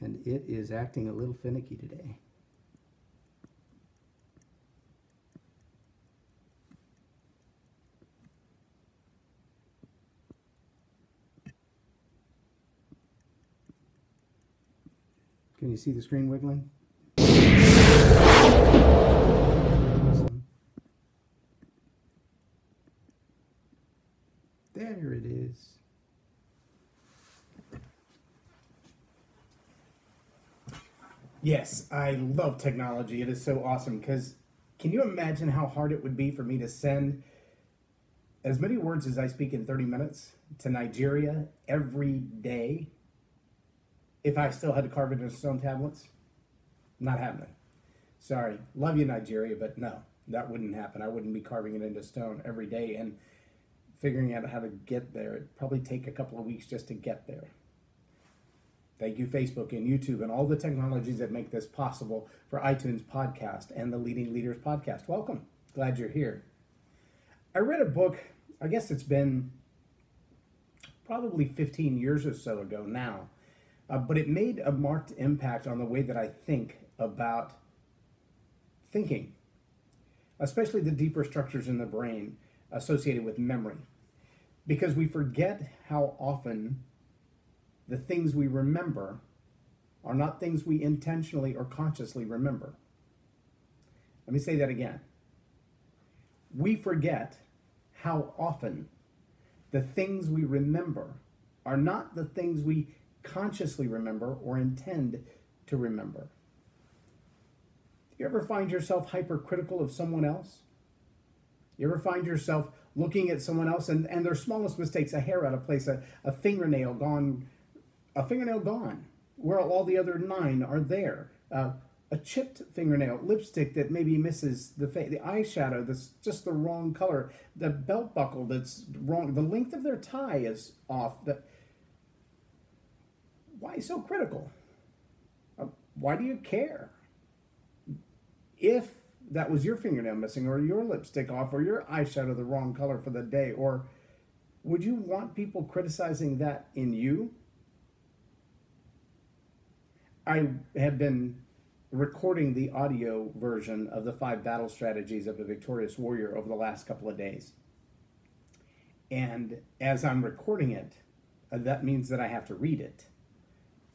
and it is acting a little finicky today. Can you see the screen wiggling? There it is. Yes, I love technology. It is so awesome because can you imagine how hard it would be for me to send as many words as I speak in 30 minutes to Nigeria every day if I still had to carve it into stone tablets? Not happening. Sorry. Love you, Nigeria, but no, that wouldn't happen. I wouldn't be carving it into stone every day and figuring out how to get there. It'd probably take a couple of weeks just to get there. Thank you, Facebook and YouTube and all the technologies that make this possible for iTunes Podcast and the Leading Leaders Podcast. Welcome. Glad you're here. I read a book, I guess it's been probably 15 years or so ago now, but it made a marked impact on the way that I think about thinking, especially the deeper structures in the brain associated with memory, because we forget how often the things we remember are not things we intentionally or consciously remember. Let me say that again. We forget how often the things we remember are not the things we consciously remember or intend to remember. Do you ever find yourself hypercritical of someone else? You ever find yourself looking at someone else and their smallest mistakes, a hair out of place, a fingernail gone, where all the other 9 are there, a chipped fingernail, lipstick that maybe misses the face, the eyeshadow that's just the wrong color, the belt buckle that's wrong, the length of their tie is off. Why so critical? Why do you care? If that was your fingernail missing, or your lipstick off, or your eyeshadow the wrong color for the day, or would you want people criticizing that in you? I have been recording the audio version of the 5 battle strategies of a victorious warrior over the last couple of days. And as I'm recording it, that means that I have to read it.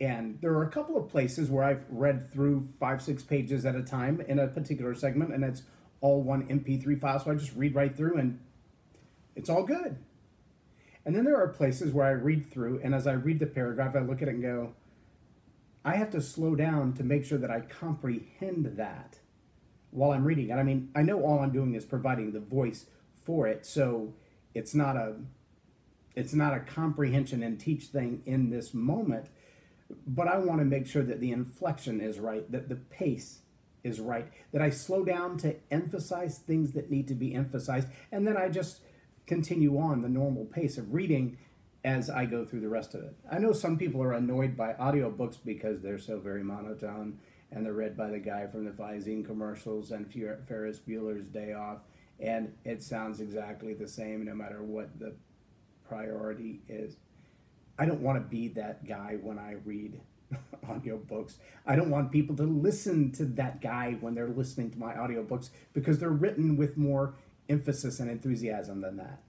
And there are a couple of places where I've read through 5-6 pages at a time in a particular segment, and it's all one MP3 file, so I just read right through and it's all good. And then there are places where I read through, and as I read the paragraph, I look at it and go, I have to slow down to make sure that I comprehend that while I'm reading it. I mean, I know all I'm doing is providing the voice for it, so it's not a comprehension and teach thing in this moment, but I want to make sure that the inflection is right, that the pace is right, that I slow down to emphasize things that need to be emphasized, and then I just continue on the normal pace of reading as I go through the rest of it. I know some people are annoyed by audiobooks because they're so very monotone and they're read by the guy from the Visine commercials and Ferris Bueller's Day Off, and it sounds exactly the same no matter what the priority is. I don't want to be that guy when I read audiobooks. I don't want people to listen to that guy when they're listening to my audiobooks because they're written with more emphasis and enthusiasm than that.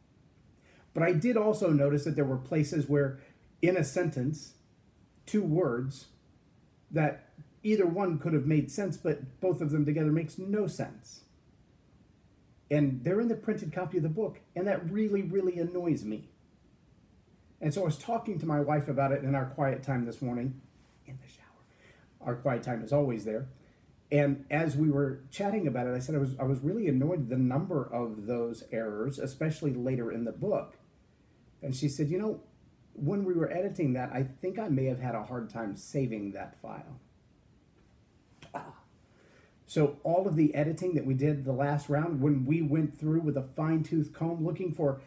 But I did also notice that there were places where in a sentence, 2 words that either one could have made sense, but both of them together makes no sense. And they're in the printed copy of the book, and that really, really annoys me. And so I was talking to my wife about it in our quiet time this morning, in the shower. Our quiet time is always there. And as we were chatting about it, I said I was really annoyed at the number of those errors, especially later in the book. And she said, you know, when we were editing that, I think I may have had a hard time saving that file. So all of the editing that we did the last round, when we went through with a fine-tooth comb looking for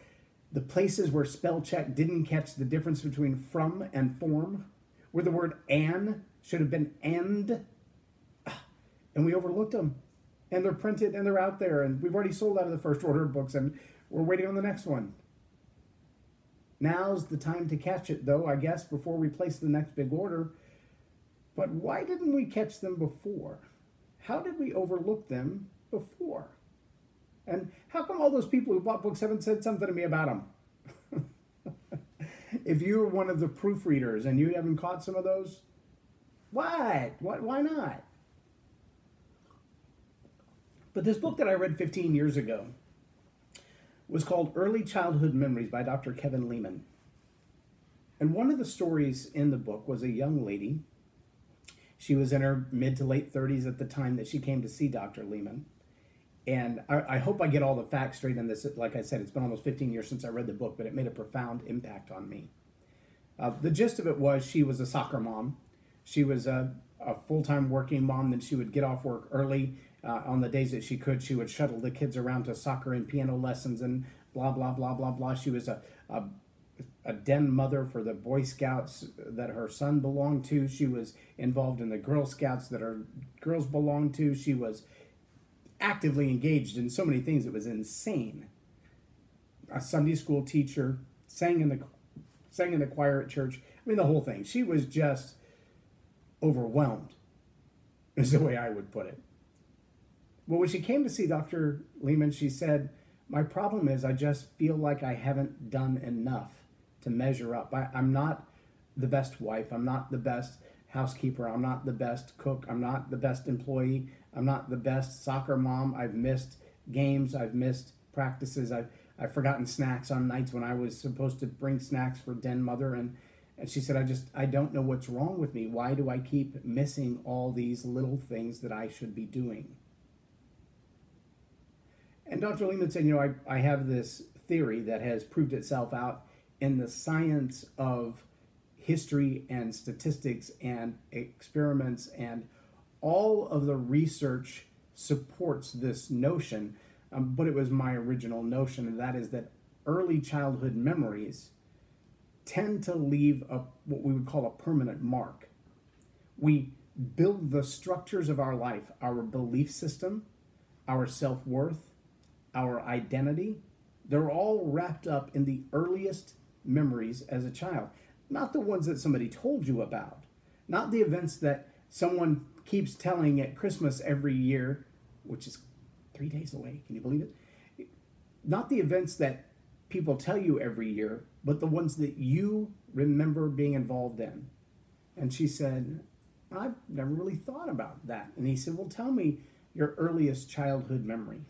the places where spell check didn't catch the difference between from and form, where the word "an" should have been "and," and we overlooked them. And they're printed and they're out there, and we've already sold out of the first order of books, and we're waiting on the next one. Now's the time to catch it, though, I guess, before we place the next big order. But why didn't we catch them before? How did we overlook them before? And how come all those people who bought books haven't said something to me about them? If you're one of the proofreaders and you haven't caught some of those, what? Why not? But this book that I read 15 years ago was called Early Childhood Memories by Dr. Kevin Leman. And one of the stories in the book was a young lady. She was in her mid to late 30s at the time that she came to see Dr. Leman. And I hope I get all the facts straight in this. Like I said, it's been almost 15 years since I read the book, but it made a profound impact on me. The gist of it was she was a soccer mom. She was a full-time working mom. Then she would get off work early. On the days that she could, she would shuttle the kids around to soccer and piano lessons and blah, blah, blah, blah, blah. She was a den mother for the Boy Scouts that her son belonged to. She was involved in the Girl Scouts that her girls belonged to. She was actively engaged in so many things. It was insane. A Sunday school teacher, sang in the choir at church. I mean, the whole thing. She was just overwhelmed, is the way I would put it. Well, when she came to see Dr. Leman, she said, my problem is I just feel like I haven't done enough to measure up. I'm not the best wife. I'm not the best housekeeper. I'm not the best cook. I'm not the best employee. I'm not the best soccer mom. I've missed games. I've missed practices. I've forgotten snacks on nights when I was supposed to bring snacks for den mother. And she said, I don't know what's wrong with me. Why do I keep missing all these little things that I should be doing? And Dr. Leman said, I have this theory that has proved itself out in the science of history and statistics and experiments, and all of the research supports this notion, but it was my original notion, and that is that early childhood memories tend to leave what we would call a permanent mark. We build the structures of our life, our belief system, our self-worth, our identity. They're all wrapped up in the earliest memories as a child. Not the ones that somebody told you about. Not the events that someone keeps telling at Christmas every year, which is 3 days away. Can you believe it? Not the events that people tell you every year, but the ones that you remember being involved in. And she said, I've never really thought about that. And he said, well, tell me your earliest childhood memory.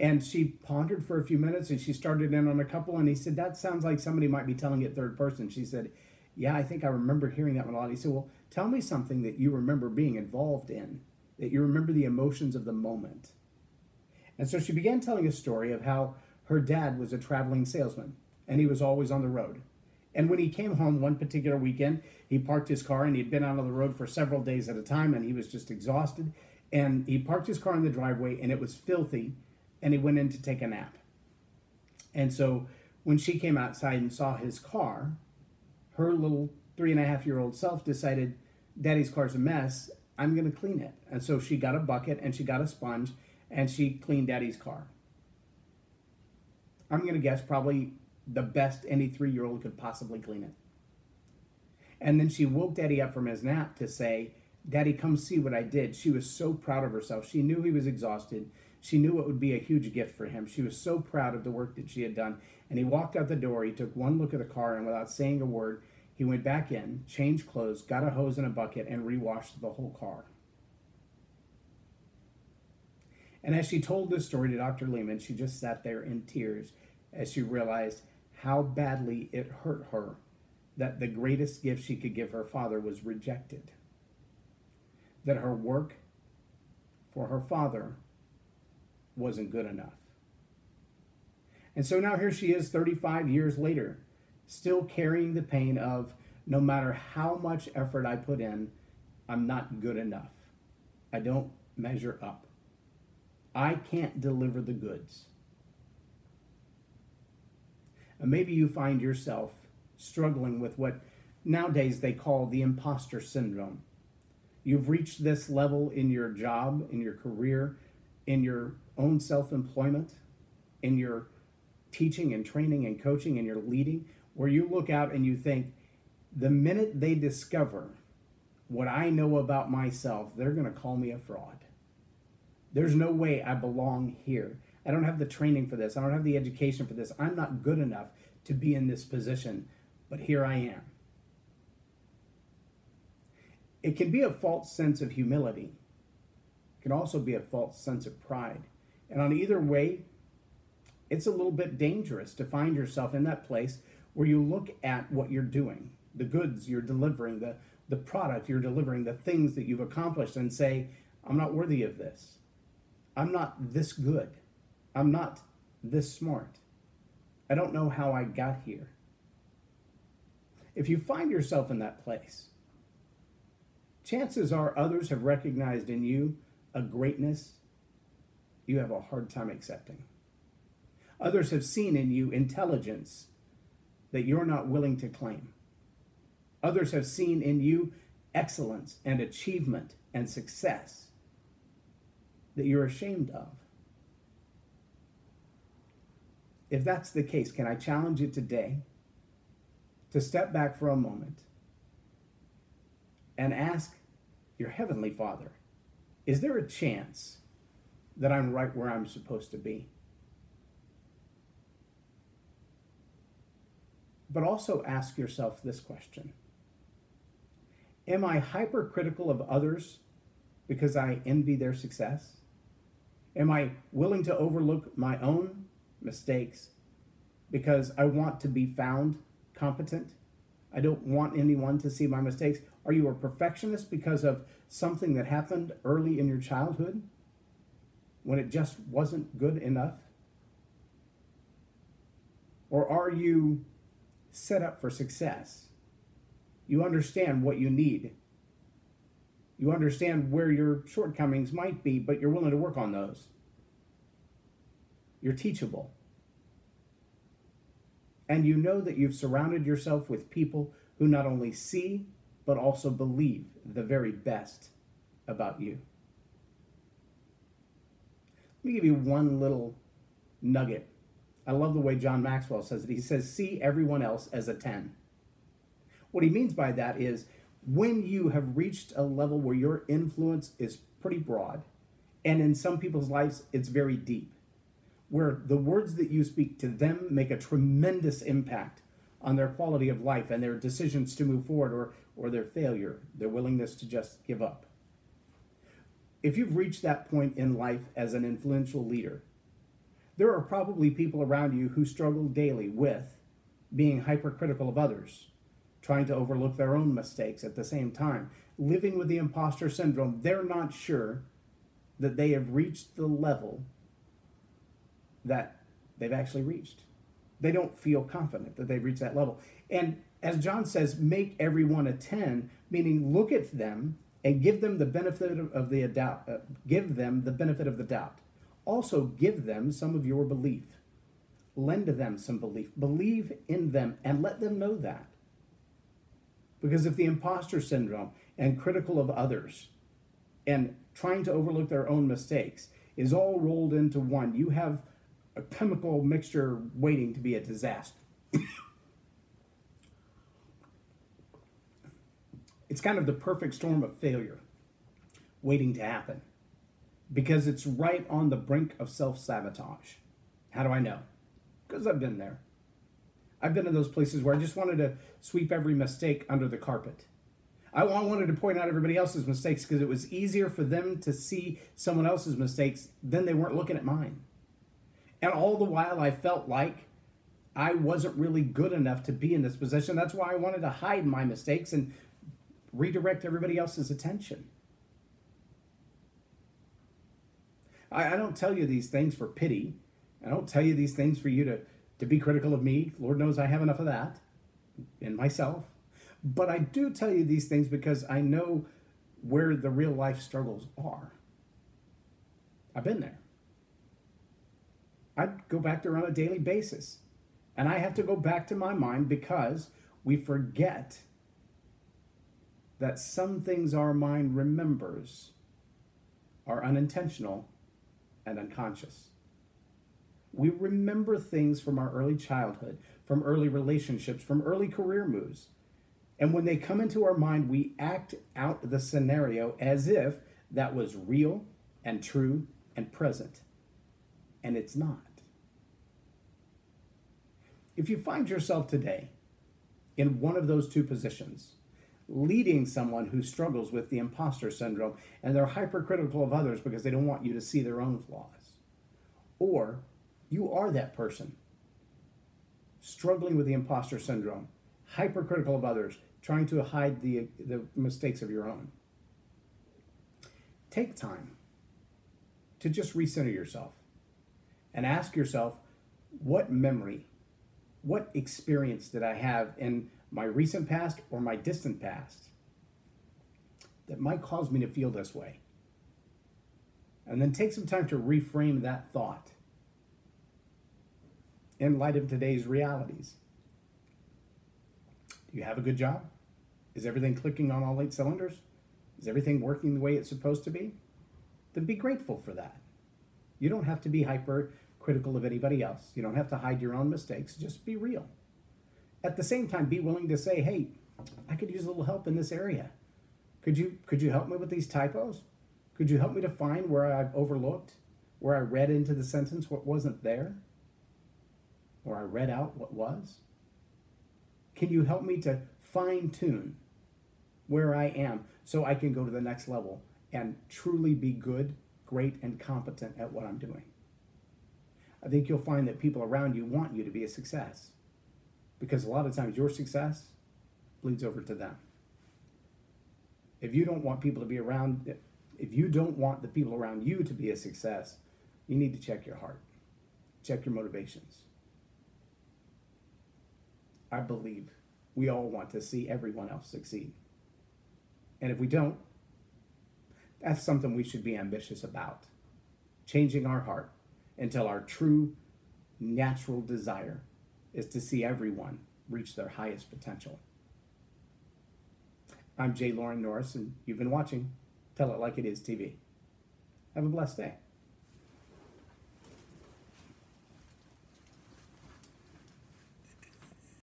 And she pondered for a few minutes, and she started in on a couple, and he said, that sounds like somebody might be telling it third person. She said, yeah, I think I remember hearing that one a lot. He said, well, tell me something that you remember being involved in, that you remember the emotions of the moment. And so she began telling a story of how her dad was a traveling salesman, and he was always on the road. And when he came home one particular weekend, he parked his car, and he'd been out on the road for several days at a time, and he was just exhausted. And he parked his car in the driveway, and it was filthy, and he went in to take a nap. And so when she came outside and saw his car, her little 3.5-year-old self decided, Daddy's car's a mess, I'm going to clean it. And so she got a bucket and she got a sponge and she cleaned Daddy's car. I'm going to guess probably the best any 3-year-old could possibly clean it. And then she woke Daddy up from his nap to say, Daddy, come see what I did. She was so proud of herself. She knew he was exhausted. She knew it would be a huge gift for him. She was so proud of the work that she had done. And he walked out the door. He took one look at the car, and without saying a word, he went back in, changed clothes, got a hose and a bucket, and rewashed the whole car. And as she told this story to Dr. Leman, she just sat there in tears as she realized how badly it hurt her that the greatest gift she could give her father was rejected. That her work for her father wasn't good enough. And so now here she is 35 years later, still carrying the pain of no matter how much effort I put in, I'm not good enough. I don't measure up. I can't deliver the goods. And maybe you find yourself struggling with what nowadays they call the imposter syndrome. You've reached this level in your job, in your career, in your own self-employment, in your teaching and training and coaching and your leading, where you look out and you think, The minute they discover what I know about myself, they're going to call me a fraud. There's no way I belong here. I don't have the training for this. I don't have the education for this. I'm not good enough to be in this position, but here I am. It can be a false sense of humility. It can also be a false sense of pride. And on either way, it's a little bit dangerous to find yourself in that place where you look at what you're doing, the goods you're delivering, the product you're delivering, the things that you've accomplished, and say, I'm not worthy of this. I'm not this good. I'm not this smart. I don't know how I got here. If you find yourself in that place, chances are others have recognized in you a greatness you have a hard time accepting. Others have seen in you intelligence that you're not willing to claim. Others have seen in you excellence and achievement and success that you're ashamed of. If that's the case, can I challenge you today to step back for a moment and ask your Heavenly Father, is there a chance that I'm right where I'm supposed to be? But also ask yourself this question. Am I hypercritical of others because I envy their success? Am I willing to overlook my own mistakes because I want to be found competent? I don't want anyone to see my mistakes. Are you a perfectionist because of something that happened early in your childhood when it just wasn't good enough? Or are you set up for success? You understand what you need. You understand where your shortcomings might be, but you're willing to work on those. You're teachable. And you know that you've surrounded yourself with people who not only see, but also believe the very best about you. Let me give you one little nugget. I love the way John Maxwell says it. He says, see everyone else as a 10. What he means by that is when you have reached a level where your influence is pretty broad, and in some people's lives, it's very deep, where the words that you speak to them make a tremendous impact on their quality of life and their decisions to move forward or their failure, their willingness to just give up. If you've reached that point in life as an influential leader, there are probably people around you who struggle daily with being hypercritical of others, trying to overlook their own mistakes at the same time, living with the imposter syndrome. They're not sure that they have reached the level that they've actually reached. They don't feel confident that they've reached that level. And as John says, make everyone a 10, meaning look at them and give them the benefit of the doubt. Give them the benefit of the doubt. Also give them some of your belief. Lend them some belief. Believe in them and let them know that. Because if the imposter syndrome and critical of others and trying to overlook their own mistakes is all rolled into one, you have a chemical mixture waiting to be a disaster. It's kind of the perfect storm of failure waiting to happen because it's right on the brink of self-sabotage. How do I know? Because I've been there. I've been in those places where I just wanted to sweep every mistake under the carpet. I wanted to point out everybody else's mistakes because it was easier for them to see someone else's mistakes than they weren't looking at mine. And all the while I felt like I wasn't really good enough to be in this position. That's why I wanted to hide my mistakes and redirect everybody else's attention. I don't tell you these things for pity. I don't tell you these things for you to be critical of me. Lord knows I have enough of that in myself. But I do tell you these things because I know where the real life struggles are. I've been there. I go back there on a daily basis. And I have to go back to my mind because we forget that some things our mind remembers are unintentional and unconscious. We remember things from our early childhood, from early relationships, from early career moves. And when they come into our mind, we act out the scenario as if that was real and true and present. And it's not. If you find yourself today in one of those two positions, leading someone who struggles with the imposter syndrome and they're hypercritical of others because they don't want you to see their own flaws, or you are that person struggling with the imposter syndrome, hypercritical of others, trying to hide the mistakes of your own, take time to just recenter yourself and ask yourself, what memory, what experience did I have in my recent past or my distant past that might cause me to feel this way? And then take some time to reframe that thought in light of today's realities. Do you have a good job? Is everything clicking on all 8 cylinders? Is everything working the way it's supposed to be? Then be grateful for that. You don't have to be hypercritical of anybody else. You don't have to hide your own mistakes. Just be real. At the same time, be willing to say, hey, I could use a little help in this area. Could you help me with these typos? Could you help me to find where I've overlooked, where I read into the sentence what wasn't there? Or I read out what was? Can you help me to fine-tune where I am so I can go to the next level and truly be good, great, and competent at what I'm doing? I think you'll find that people around you want you to be a success, because a lot of times your success bleeds over to them. If you don't want people to be around, if you don't want the people around you to be a success, you need to check your heart, check your motivations. I believe we all want to see everyone else succeed. And if we don't, that's something we should be ambitious about. Changing our heart until our true natural desire is to see everyone reach their highest potential. I'm J Loren Norris, and you've been watching Tell It Like It Is TV. Have a blessed day.